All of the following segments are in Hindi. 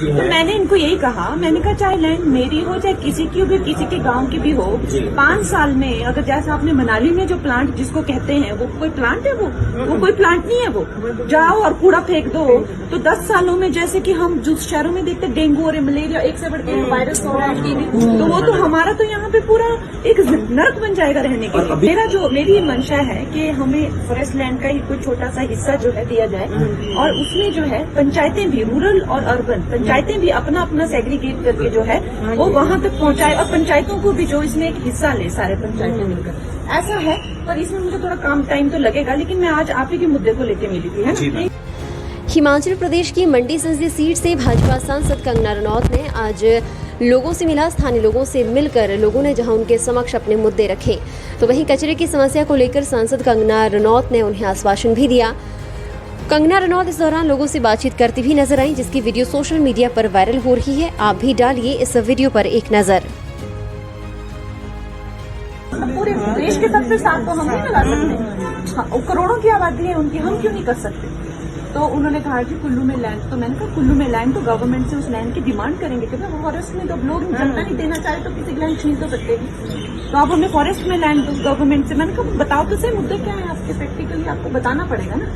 जी तो मैंने इनको यही कहा, मैंने कहा चाहे लैंड मेरी हो चाहे किसी की भी, किसी के गांव की भी हो, 5 साल में अगर जैसा आपने मनाली में जो प्लांट जिसको कहते हैं वो कोई प्लांट है, वो कोई प्लांट नहीं है। वो जाओ और कूड़ा फेंक दो, तो 10 सालों में जैसे कि हम जो शहरों में देखते डेंगू और मलेरिया एक से बढ़ के वायरस हो रहा है, टीबी, तो वो तो हमारा तो यहाँ पे पूरा एक नर्क बन जाएगा रहने के लिए। मेरी मंशा है कि हमें फॉरेस्ट लैंड का ही कोई छोटा सा हिस्सा जो है दिया जाए, और उसमें जो है पंचायतें भी, रूरल और अर्बन पंचायतें भी अपना अपना सेग्रीगेट करके जो है वो वहां तक पहुंचाए, और पंचायतों को भी जो इसमें एक हिस्सा ले, सारे पंचायतें मिलकर। ऐसा है, पर इसमें मुझे थोड़ा काम टाइम तो लगेगा, लेकिन मैं आज आप ही के मुद्दे को लेकर मिली थी, है ना। हिमाचल प्रदेश की मंडी संसदीय सीट से भाजपा सांसद कंगना रनौत ने आज लोगों से मिला। स्थानीय लोगों से मिलकर लोगों ने जहां उनके समक्ष अपने मुद्दे रखे, तो वहीं कचरे की समस्या को लेकर सांसद कंगना रनौत ने उन्हें आश्वासन भी दिया। कंगना रनौत इस दौरान लोगों से बातचीत करती भी नजर आई, जिसकी वीडियो सोशल मीडिया पर वायरल हो रही है। आप भी डालिए इस वीडियो पर एक नजर। पूरे देश के सबसे साथ तो हम नहीं लगा सकते, करोड़ों की आबादी है उनकी, हम क्यों नहीं कर सकते। तो उन्होंने कहा कि कुल्लू में लैंड, तो मैंने कहा कुल्लू में लैंड तो गवर्नमेंट से उस लैंड की डिमांड करेंगे, क्योंकि फॉरेस्ट में जब लोग जनता नहीं देना चाहे तो किसी लैंड छीन तो सकते हैं। तो आप हमें फॉरेस्ट में लैंड दो गवर्नमेंट से। मैंने कहा बताओ तो सही मुद्दे क्या है आपके, प्रैक्टिकली आपको बताना पड़ेगा ना।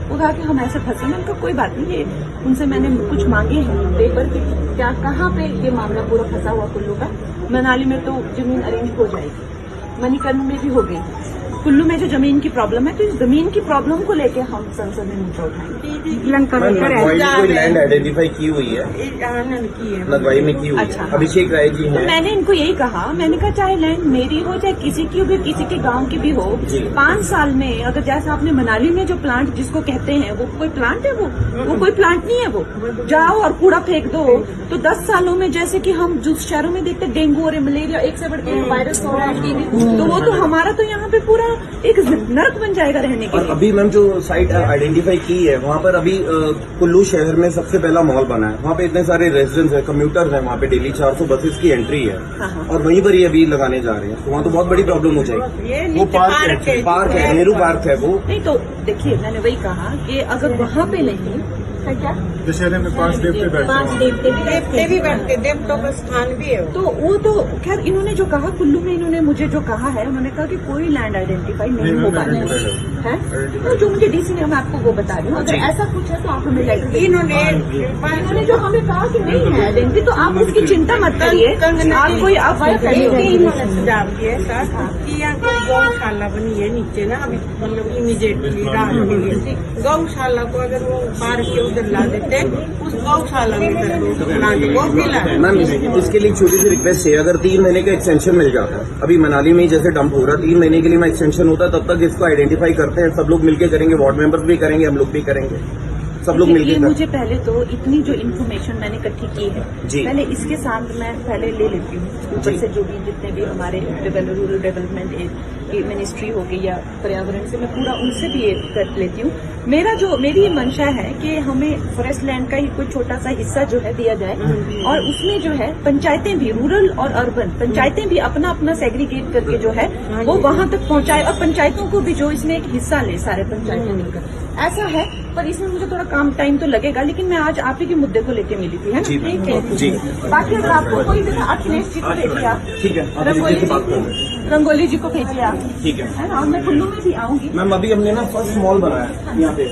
वो कहा कि हम ऐसे फंसे। मैंने कहा कोई बात नहीं, ये उनसे मैंने कुछ मांगे हैं पेपर के, क्या कहाँ पे ये मामला पूरा फंसा हुआ कुल्लू का। मनाली में तो जमीन अरेंज हो जाएगी, मणिकर्ण में भी हो गई, कुल्लू में जो जमीन की प्रॉब्लम है, तो इस जमीन की प्रॉब्लम को लेके हम संसद में मुद्दा उठाएंगे। कोई लैंड आइडेंटिफाई की हुई है, लगवाई में की हुई अच्छा, है। अभिषेक राय जी हैं। तो मैंने इनको यही कहा, मैंने कहा चाहे लैंड मेरी हो चाहे किसी की भी, किसी के गांव की भी हो, 5 साल में अगर जैसा आपने मनाली में जो प्लांट जिसको कहते हैं वो कोई प्लांट है, वो कोई प्लांट नहीं है। वो जाओ और कूड़ा फेंक दो, तो 10 सालों में जैसे कि हम जो शहरों में देखते डेंगू और मलेरिया एक से बढ़ के वायरस हो रहा है, टीबी, तो वो तो हमारा तो यहाँ पे पूरा एक नर्क बन जाएगा रहने के लिए। अभी मैम जो साइट आइडेंटिफाई की है, वहाँ पर अभी कुल्लू शहर में सबसे पहला मॉल बना है। वहाँ पे इतने सारे रेजिडेंट्स हैं, कम्यूटर्स हैं, वहाँ पे डेली 400 बसेस की एंट्री है, और वहीं पर ही अभी लगाने जा रहे हैं, तो वहाँ तो बहुत बड़ी प्रॉब्लम हो जाएगी। वो पार्क है, नेहरू पार्क है वो। नहीं तो देखिए, मैंने वही कहा कि अगर वहाँ पे नहीं है, क्या दशहरे में 5 देवते भी बैठते, देवतों का स्थान भी है, तो वो तो खैर इन्होंने जो कहा कुल्लू में, इन्होंने मुझे जो कहा है, उन्होंने कहा कि कोई लैंड आइडेंटिफाई नहीं हो पा रहा है, तो जो मुझे डीसी ने, मैं आपको वो बता रही हूँ। अगर ऐसा कुछ है तो आप हमें इन्होंने जो हमें कहा कि नहीं है आइडेंटिटी, तो आप उसकी चिंता मत करिए। आप कोई अफवाह करिए, सुझाव दिए कि यहाँ कोई गौशाला बनी है नीचे ना, अभी मतलब इमीडिएटली रात के लिए गौशाला को अगर वो पार्क के उधर ला देते, उस गौशाला में मैम इसके लिए छोटी सी रिक्वेस्ट है, अगर 3 महीने का एक्सटेंशन मिल जाता है, अभी मनाली में ही जैसे डंप हो रहा, 3 महीने के लिए मैं एक्सटेंशन होता है, तब तक इसको आइडेंटिफाई करते हैं, सब लोग मिलकर करेंगे, वार्ड मेंबर्स भी करेंगे, हम लोग भी करेंगे, सब लोग मिलकर। मुझे पहले तो इतनी जो इन्फॉर्मेशन मैंने इकट्ठी की है, पहले इसके साथ मैं पहले ले लेती हूँ ऊपर से, जो भी जितने भी हमारे रूरल डेवलपमेंट की मिनिस्ट्री हो गई या पर्यावरण से, मैं पूरा उनसे भी ये कर लेती हूँ। मेरी मंशा है कि हमें फॉरेस्ट लैंड का ही कोई छोटा सा हिस्सा जो है दिया जाए, और उसमें जो है पंचायतें भी, रूरल और अर्बन पंचायतें भी अपना अपना सेग्रीगेट करके जो है वो वहां तक पहुंचाए, और पंचायतों को भी जो इसमें एक हिस्सा ले, सारे पंचायतें मिलकर। ऐसा है, पर इसमें मुझे थोड़ा काम टाइम तो लगेगा, लेकिन मैं आज आप ही के मुद्दे को लेकर मिली थी, है ना। जी। बाकी अगर आपको कोई भी अखिलेश जी को भेजिए आप, ठीक है, रंगोली जी को भेजिए आप, ठीक है ना, और मैं कुल्लू में भी आऊंगी। मैम अभी हमने ना फर्स्ट मॉल बनाया यहाँ पे।